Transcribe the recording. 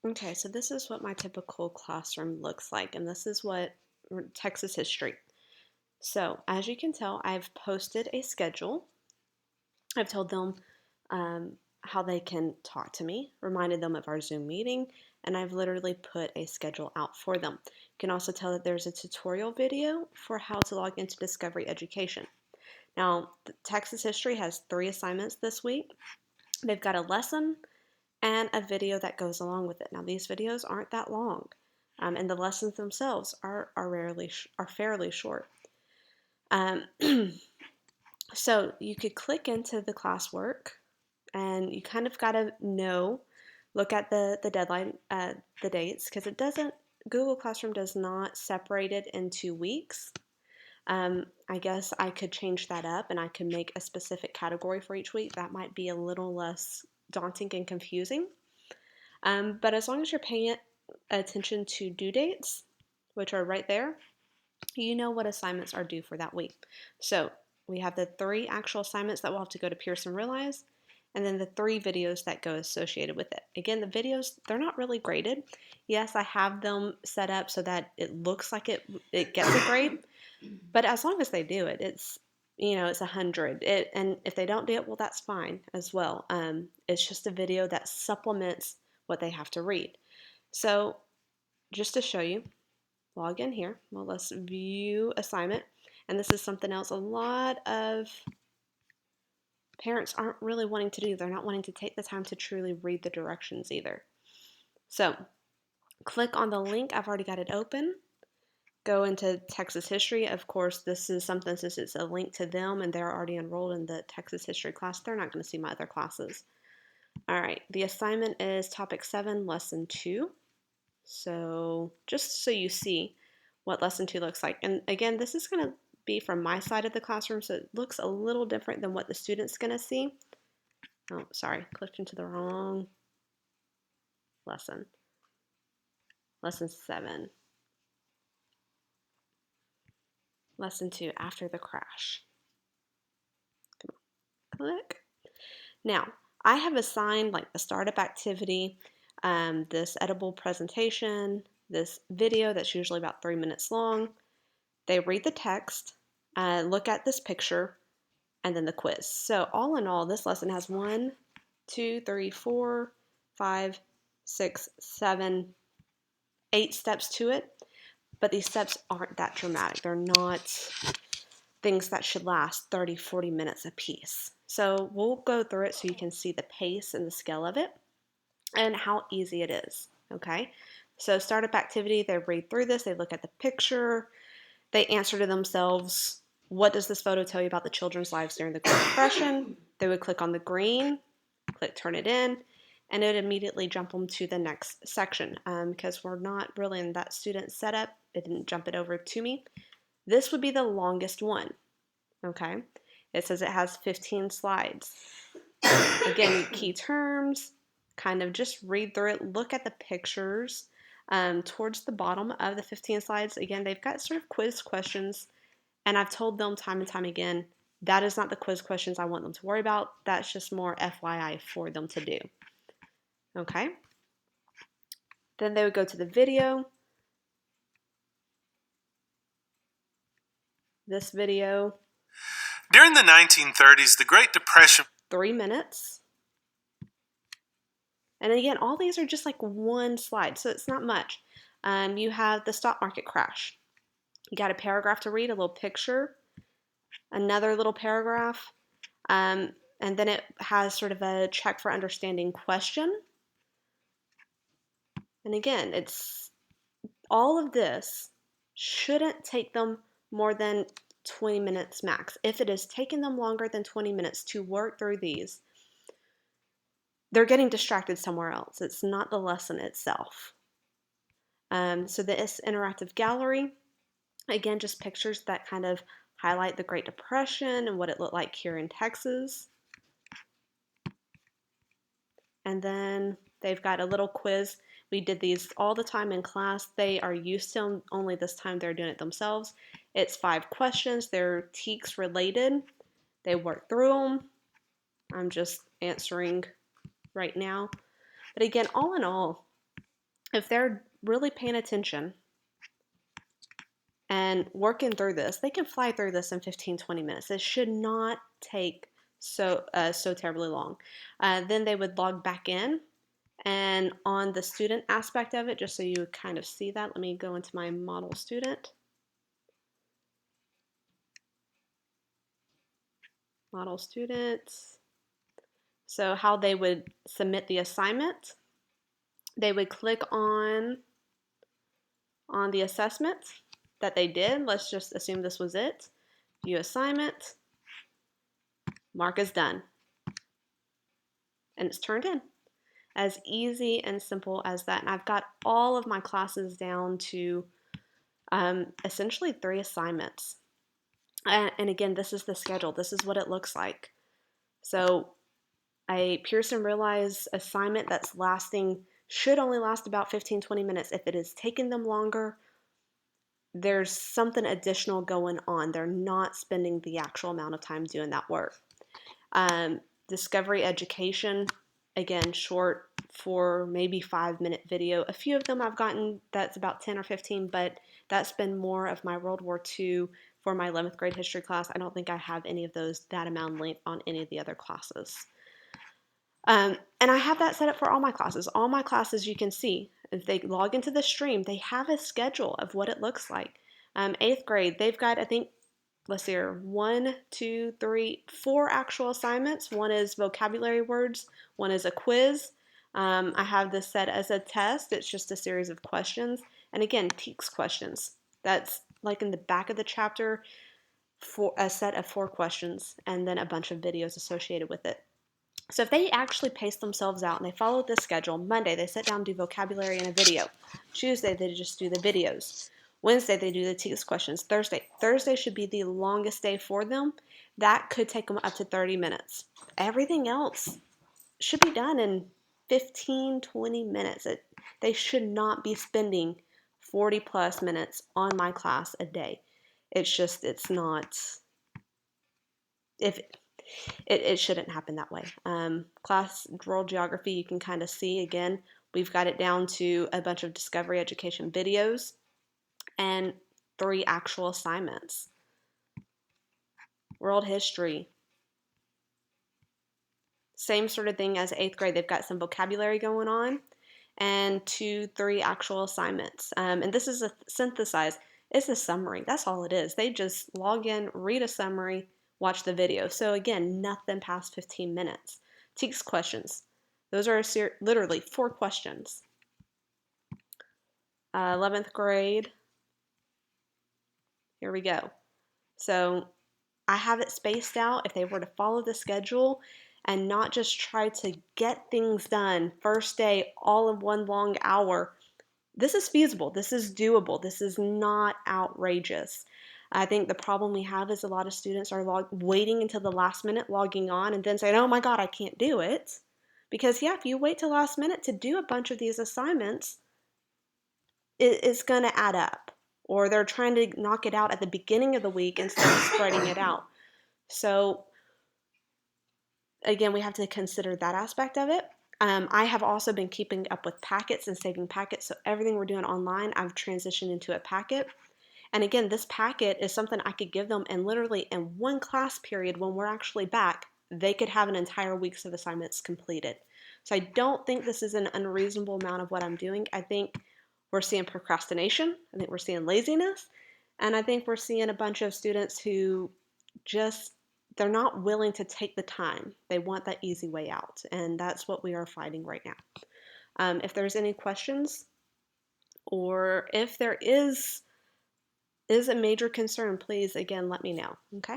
Okay, so this is what my typical classroom looks like, and this is what Texas history. So, as you can tell, I've posted a schedule. I've told them how they can talk to me, reminded them of our Zoom meeting, and I've literally put a schedule out for them. You can also tell that there's a tutorial video for how to log into Discovery Education. Now, Texas history has 3 assignments this week. They've got a lesson and a video that goes along with it. Now, these videos aren't that long, and the lessons themselves are fairly short. Um, so you could click into the classwork, and you kind of got to look at the deadline, the dates, because it doesn't. Google Classroom does not separate it into weeks. I guess I could change that up and I could make a specific category for each week. That might be a little less daunting and confusing. But as long as you're paying attention to due dates, which are right there, you know what assignments are due for that week. So we have the 3 actual assignments that we'll have to go to Pearson Realize, and then the 3 videos that go associated with it. Again, the videos, they're not really graded. Yes, I have them set up so that it looks like it gets a grade, but as long as they do it, it's 100. And if they don't do it, well, that's fine as well. It's just a video that supplements what they have to read. So just to show you, log in here. Well, let's view assignment. And this is something else a lot of parents aren't really wanting to do. They're not wanting to take the time to truly read the directions either. So click on the link. I've already got it open. Go into Texas history. Of course, this is something, since it's a link to them and they're already enrolled in the Texas history class, they're not going to see my other classes. All right, the assignment is topic 7, lesson 2. So just so you see what lesson 2 looks like. And again, this is going to be from my side of the classroom, so it looks a little different than what the student's going to see. Oh, sorry, clicked into the wrong lesson. Lesson 7. Lesson 2, after the crash. Come on, click. Now, I have assigned like the startup activity, this edible presentation, this video that's usually about 3 minutes long. They read the text, look at this picture, and then the quiz. So all in all, this lesson has 1, 2, 3, 4, 5, 6, 7, 8 steps to it. But these steps aren't that dramatic. They're not things that should last 30, 40 minutes a piece. So we'll go through it so you can see the pace and the scale of it and how easy it is, okay? So startup activity, they read through this, they look at the picture, they answer to themselves, what does this photo tell you about the children's lives during the Great Depression? They would click on the green, click turn it in, and it would immediately jump them to the next section. Because we're not really in that student setup, it didn't jump it over to me. This would be the longest one, okay? It says it has 15 slides. Again, key terms, kind of just read through it, look at the pictures. Towards the bottom of the 15 slides, again, they've got sort of quiz questions, and I've told them time and time again, that is not the quiz questions I want them to worry about. That's just more FYI for them to do. Okay? Then they would go to the video. This video. During the 1930s, the Great Depression. 3 minutes. And again, all these are just like one slide, so it's not much. You have the stock market crash. You got a paragraph to read, a little picture, another little paragraph, and then it has sort of a check for understanding question. And again, it's all of this shouldn't take them more than 20 minutes max. If it has taken them longer than 20 minutes to work through these, they're getting distracted somewhere else. It's not the lesson itself. So this interactive gallery, again, just pictures that kind of highlight the Great Depression and what it looked like here in Texas. And then they've got a little quiz. We did these all the time in class. They are used to them, only this time they're doing it themselves. It's 5 questions. They're TEKS related. They work through them. I'm just answering right now. But again, all in all, if they're really paying attention and working through this, they can fly through this in 15, 20 minutes. It should not take so terribly long. Then they would log back in, and on the student aspect of it, just so you kind of see that, let me go into my model student. Model students. So how they would submit the assignment, they would click on the assessment that they did. Let's just assume this was it. View assignment, mark as done, and it's turned in. As easy and simple as that. And I've got all of my classes down to essentially 3 assignments. And again, this is the schedule. This is what it looks like. So a Pearson Realize assignment that's should only last about 15, 20 minutes. If it is taking them longer, there's something additional going on. They're not spending the actual amount of time doing that work. Discovery Education, again, short for maybe 5-minute video. A few of them I've gotten that's about 10 or 15, but that's been more of my World War II for my 11th grade history class. I don't think I have any of those that amount of length on any of the other classes. And I have that set up for all my classes. All my classes, you can see, if they log into the stream, they have a schedule of what it looks like. 8th grade, they've got, I think, let's see here, 1, 2, 3, 4 actual assignments. One is vocabulary words, one is a quiz. I have this set as a test. It's just a series of questions. And again, TEKS questions. That's like in the back of the chapter, for a set of 4 questions, and then a bunch of videos associated with it. So if they actually pace themselves out and they follow this schedule, Monday they sit down and do vocabulary and a video. Tuesday they just do the videos. Wednesday they do the TEKS questions. Thursday should be the longest day for them. That could take them up to 30 minutes. Everything else should be done in 15, 20 minutes. They should not be spending 40 plus minutes on my class a day. It's not, if it shouldn't happen that way. Class world geography, you can kind of see, again, we've got it down to a bunch of discovery education videos and 3 actual assignments. World history, same sort of thing as 8th grade. They've got some vocabulary going on and 2, 3 actual assignments. And this is a synthesized, it's a summary. That's all it is. They just log in, read a summary, watch the video. So again, nothing past 15 minutes. TEKS questions. Those are literally 4 questions. 11th grade. Here we go. So I have it spaced out. If they were to follow the schedule and not just try to get things done first day all in one long hour, this is feasible. This is doable. This is not outrageous. I think the problem we have is a lot of students are waiting until the last minute logging on and then saying, oh my God, I can't do it. Because yeah, if you wait till last minute to do a bunch of these assignments, it's going to add up. Or they're trying to knock it out at the beginning of the week instead of spreading it out. So again, we have to consider that aspect of it. I have also been keeping up with packets and saving packets. So everything we're doing online, I've transitioned into a packet. And again, this packet is something I could give them, and literally in one class period when we're actually back, they could have an entire week's of assignments completed. So I don't think this is an unreasonable amount of what I'm doing. I think we're seeing procrastination. I think we're seeing laziness. And I think we're seeing a bunch of students who they're not willing to take the time. They want that easy way out. And that's what we are fighting right now. If there's any questions, or if there is a major concern, please, again, let me know, okay?